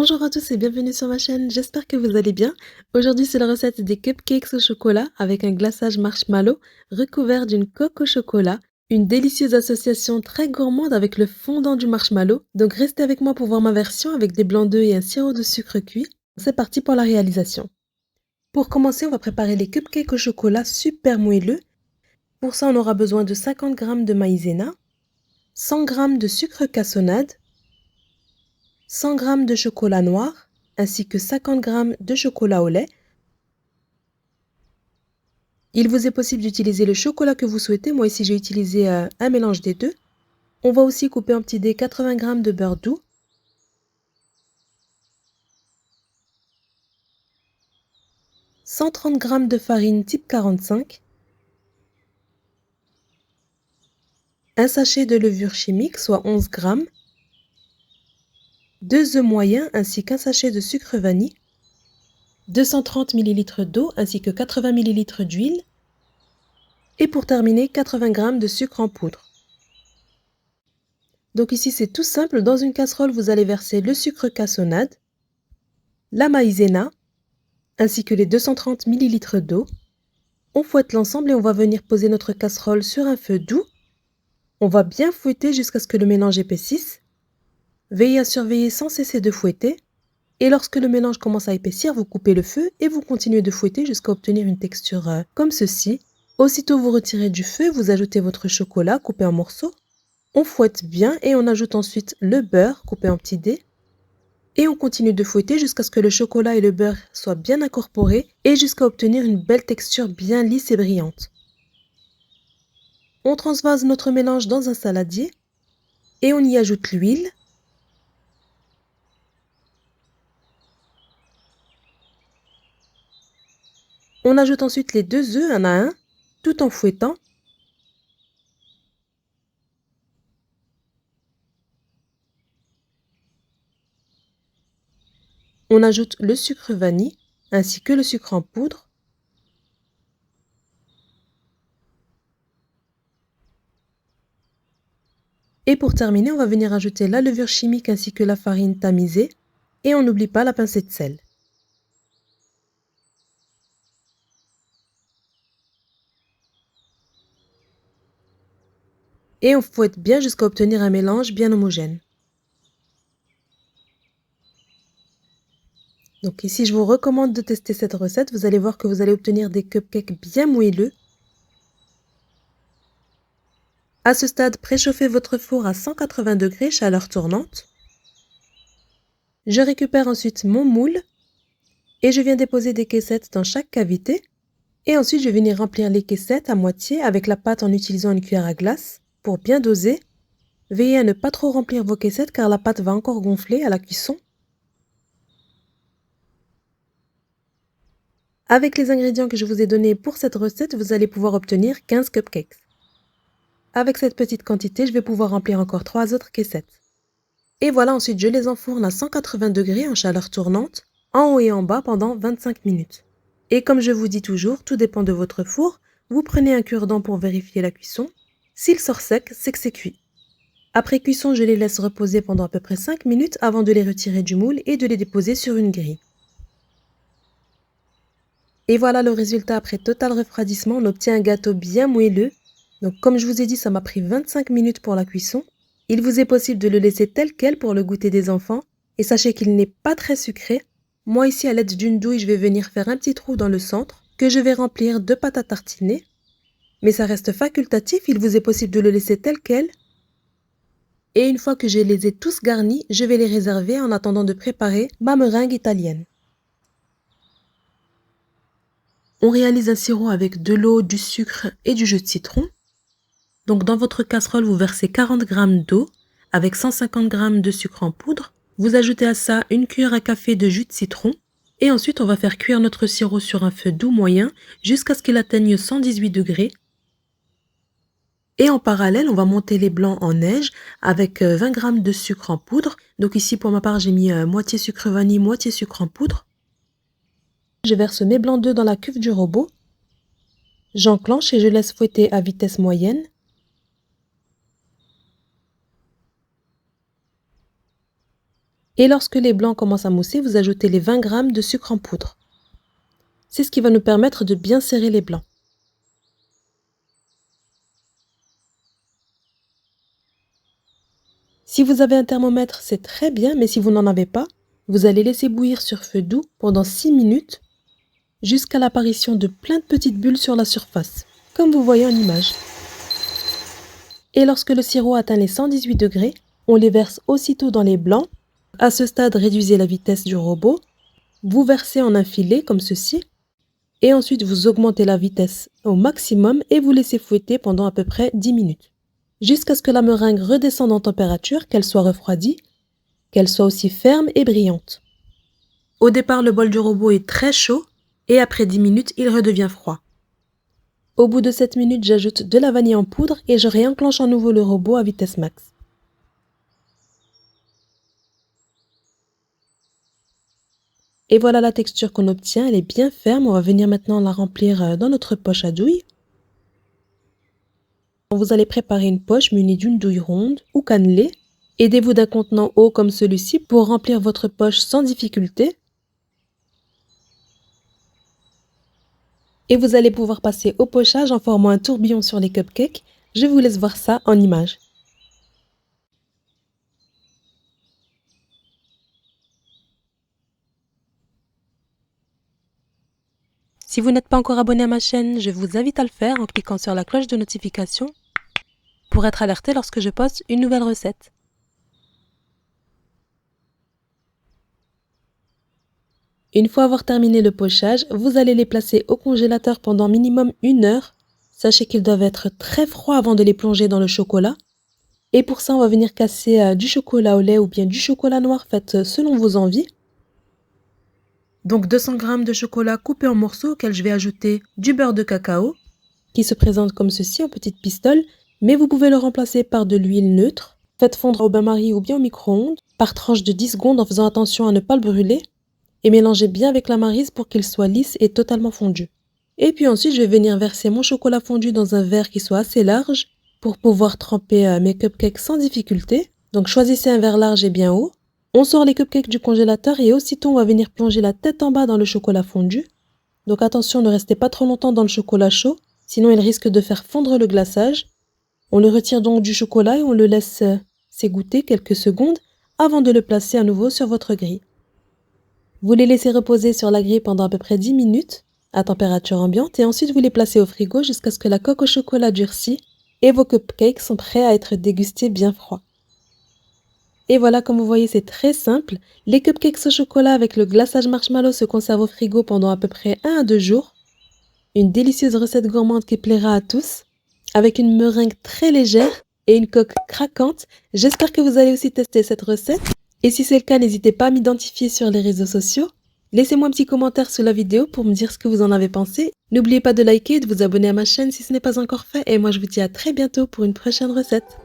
Bonjour à tous et bienvenue sur ma chaîne, j'espère que vous allez bien. Aujourd'hui c'est la recette des cupcakes au chocolat avec un glaçage marshmallow recouvert d'une coque au chocolat. Une délicieuse association très gourmande avec le fondant du marshmallow. Donc restez avec moi pour voir ma version avec des blancs d'œufs et un sirop de sucre cuit. C'est parti pour la réalisation. Pour commencer, on va préparer les cupcakes au chocolat super moelleux. Pour ça, on aura besoin de 50 g de maïzena, 100 g de sucre cassonade, 100 g de chocolat noir, ainsi que 50 g de chocolat au lait. Il vous est possible d'utiliser le chocolat que vous souhaitez. Moi ici j'ai utilisé un mélange des deux. On va aussi couper en petits dés 80 g de beurre doux, 130 g de farine type 45, un sachet de levure chimique soit 11 g, 2 œufs moyens ainsi qu'un sachet de sucre vanille, 230 ml d'eau ainsi que 80 ml d'huile et pour terminer 80 g de sucre en poudre. Donc ici c'est tout simple, dans une casserole vous allez verser le sucre cassonade, la maïzena ainsi que les 230 ml d'eau. On fouette l'ensemble et on va venir poser notre casserole sur un feu doux. On va bien fouetter jusqu'à ce que le mélange épaississe. Veillez à surveiller sans cesser de fouetter. Et lorsque le mélange commence à épaissir, vous coupez le feu et vous continuez de fouetter jusqu'à obtenir une texture comme ceci. Aussitôt vous retirez du feu, vous ajoutez votre chocolat coupé en morceaux. On fouette bien et on ajoute ensuite le beurre coupé en petits dés. Et on continue de fouetter jusqu'à ce que le chocolat et le beurre soient bien incorporés et jusqu'à obtenir une belle texture bien lisse et brillante. On transvase notre mélange dans un saladier et on y ajoute l'huile. On ajoute ensuite les 2 œufs un à un, tout en fouettant. On ajoute le sucre vanille ainsi que le sucre en poudre. Et pour terminer, on va venir ajouter la levure chimique ainsi que la farine tamisée. Et on n'oublie pas la pincée de sel. Et on fouette bien jusqu'à obtenir un mélange bien homogène. Donc ici, je vous recommande de tester cette recette. Vous allez voir que vous allez obtenir des cupcakes bien moelleux. À ce stade, préchauffez votre four à 180 degrés, chaleur tournante. Je récupère ensuite mon moule et je viens déposer des caissettes dans chaque cavité. Et ensuite, je vais venir remplir les caissettes à moitié avec la pâte en utilisant une cuillère à glace pour bien doser. Veillez à ne pas trop remplir vos caissettes car la pâte va encore gonfler à la cuisson. Avec les ingrédients que je vous ai donnés pour cette recette, vous allez pouvoir obtenir 15 cupcakes. Avec cette petite quantité, je vais pouvoir remplir encore 3 autres caissettes. Et voilà, ensuite je les enfourne à 180 degrés en chaleur tournante, en haut et en bas pendant 25 minutes. Et comme je vous dis toujours, tout dépend de votre four. Vous prenez un cure-dent pour vérifier la cuisson. S'il sort sec, c'est que c'est cuit. Après cuisson, je les laisse reposer pendant à peu près 5 minutes avant de les retirer du moule et de les déposer sur une grille. Et voilà le résultat après total refroidissement, on obtient un gâteau bien moelleux. Donc comme je vous ai dit, ça m'a pris 25 minutes pour la cuisson. Il vous est possible de le laisser tel quel pour le goûter des enfants. Et sachez qu'il n'est pas très sucré. Moi ici, à l'aide d'une douille, je vais venir faire un petit trou dans le centre que je vais remplir de pâte à tartiner. Mais ça reste facultatif, il vous est possible de le laisser tel quel. Et une fois que je les ai tous garnis, je vais les réserver en attendant de préparer ma meringue italienne. On réalise un sirop avec de l'eau, du sucre et du jus de citron. Donc dans votre casserole, vous versez 40 g d'eau avec 150 g de sucre en poudre. Vous ajoutez à ça une cuillère à café de jus de citron. Et ensuite, on va faire cuire notre sirop sur un feu doux moyen jusqu'à ce qu'il atteigne 118 degrés. Et en parallèle, on va monter les blancs en neige avec 20 g de sucre en poudre. Donc ici, pour ma part, j'ai mis moitié sucre vanille, moitié sucre en poudre. Je verse mes blancs d'œufs dans la cuve du robot. J'enclenche et je laisse fouetter à vitesse moyenne. Et lorsque les blancs commencent à mousser, vous ajoutez les 20 g de sucre en poudre. C'est ce qui va nous permettre de bien serrer les blancs. Si vous avez un thermomètre, c'est très bien, mais si vous n'en avez pas, vous allez laisser bouillir sur feu doux pendant 6 minutes jusqu'à l'apparition de plein de petites bulles sur la surface, comme vous voyez en image. Et lorsque le sirop atteint les 118 degrés, on les verse aussitôt dans les blancs. À ce stade, réduisez la vitesse du robot. Vous versez en un filet comme ceci. Et ensuite, vous augmentez la vitesse au maximum et vous laissez fouetter pendant à peu près 10 minutes. Jusqu'à ce que la meringue redescende en température, qu'elle soit refroidie, qu'elle soit aussi ferme et brillante. Au départ, le bol du robot est très chaud et après 10 minutes, il redevient froid. Au bout de 7 minutes, j'ajoute de la vanille en poudre et je réenclenche à nouveau le robot à vitesse max. Et voilà la texture qu'on obtient, elle est bien ferme. On va venir maintenant la remplir dans notre poche à douille. Vous allez préparer une poche munie d'une douille ronde ou cannelée. Aidez-vous d'un contenant haut comme celui-ci pour remplir votre poche sans difficulté. Et vous allez pouvoir passer au pochage en formant un tourbillon sur les cupcakes. Je vous laisse voir ça en image. Si vous n'êtes pas encore abonné à ma chaîne, je vous invite à le faire en cliquant sur la cloche de notification pour être alerté lorsque je poste une nouvelle recette. Une fois avoir terminé le pochage, vous allez les placer au congélateur pendant minimum 1 heure. Sachez qu'ils doivent être très froids avant de les plonger dans le chocolat. Et pour ça, on va venir casser du chocolat au lait ou bien du chocolat noir, faites selon vos envies. Donc 200 g de chocolat coupé en morceaux auquel je vais ajouter du beurre de cacao qui se présente comme ceci en petite pistole, mais vous pouvez le remplacer par de l'huile neutre. Faites fondre au bain-marie ou bien au micro-ondes par tranche de 10 secondes en faisant attention à ne pas le brûler. Et mélangez bien avec la maryse pour qu'il soit lisse et totalement fondu. Et puis ensuite, je vais venir verser mon chocolat fondu dans un verre qui soit assez large pour pouvoir tremper mes cupcakes sans difficulté. Donc choisissez un verre large et bien haut. On sort les cupcakes du congélateur et aussitôt on va venir plonger la tête en bas dans le chocolat fondu. Donc attention, ne restez pas trop longtemps dans le chocolat chaud, sinon il risque de faire fondre le glaçage. On le retire donc du chocolat et on le laisse s'égoutter quelques secondes avant de le placer à nouveau sur votre grille. Vous les laissez reposer sur la grille pendant à peu près 10 minutes à température ambiante et ensuite vous les placez au frigo jusqu'à ce que la coque au chocolat durcisse et vos cupcakes sont prêts à être dégustés bien froids. Et voilà, comme vous voyez, c'est très simple. Les cupcakes au chocolat avec le glaçage marshmallow se conservent au frigo pendant à peu près 1 à 2 jours. Une délicieuse recette gourmande qui plaira à tous, avec une meringue très légère et une coque craquante. J'espère que vous allez aussi tester cette recette. Et si c'est le cas, n'hésitez pas à m'identifier sur les réseaux sociaux. Laissez-moi un petit commentaire sous la vidéo pour me dire ce que vous en avez pensé. N'oubliez pas de liker et de vous abonner à ma chaîne si ce n'est pas encore fait. Et moi, je vous dis à très bientôt pour une prochaine recette.